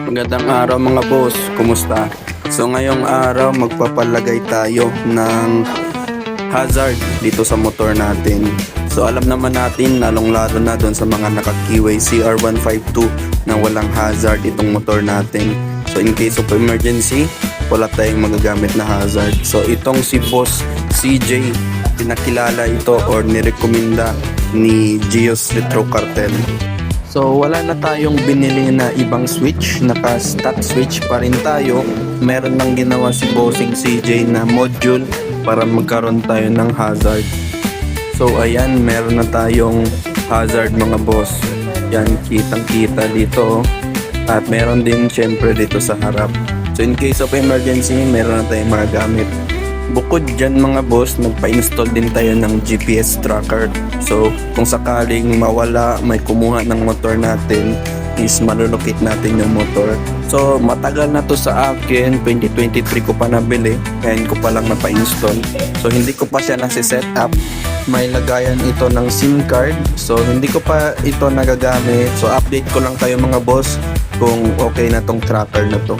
Magandang araw mga boss, kumusta? So ngayong araw magpapalagay tayo ng hazard dito sa motor natin. So alam naman natin lalong-lalo na doon sa mga naka-keyway CR152 na walang hazard itong motor natin. So in case of emergency, wala tayong magagamit na hazard. So itong si Boss CJ, pinakilala ito or nirekomenda ni Gios Retro Cartel. So wala na tayong binili na ibang switch, naka-stock switch pa rin tayo. Meron lang ginawa si Bossing CJ na module para magkaroon tayo ng hazard. So ayan, meron na tayong hazard mga boss. Yan, kitang kita dito. At meron din syempre dito sa harap. So in case of emergency, meron na tayong mga gamit. Bukod dyan mga boss, nagpa-install din tayo ng GPS tracker. So kung sakaling mawala, may kumuha ng motor natin, is malulocate natin yung motor. So matagal na to sa akin, 2023 ko pa nabili, ngayon ko pa lang napa-install. So hindi ko pa siya nasi-set up. May lagayan ito ng SIM card, so hindi ko pa ito nagagamit. So update ko lang kayo mga boss kung okay na tong tracker na to.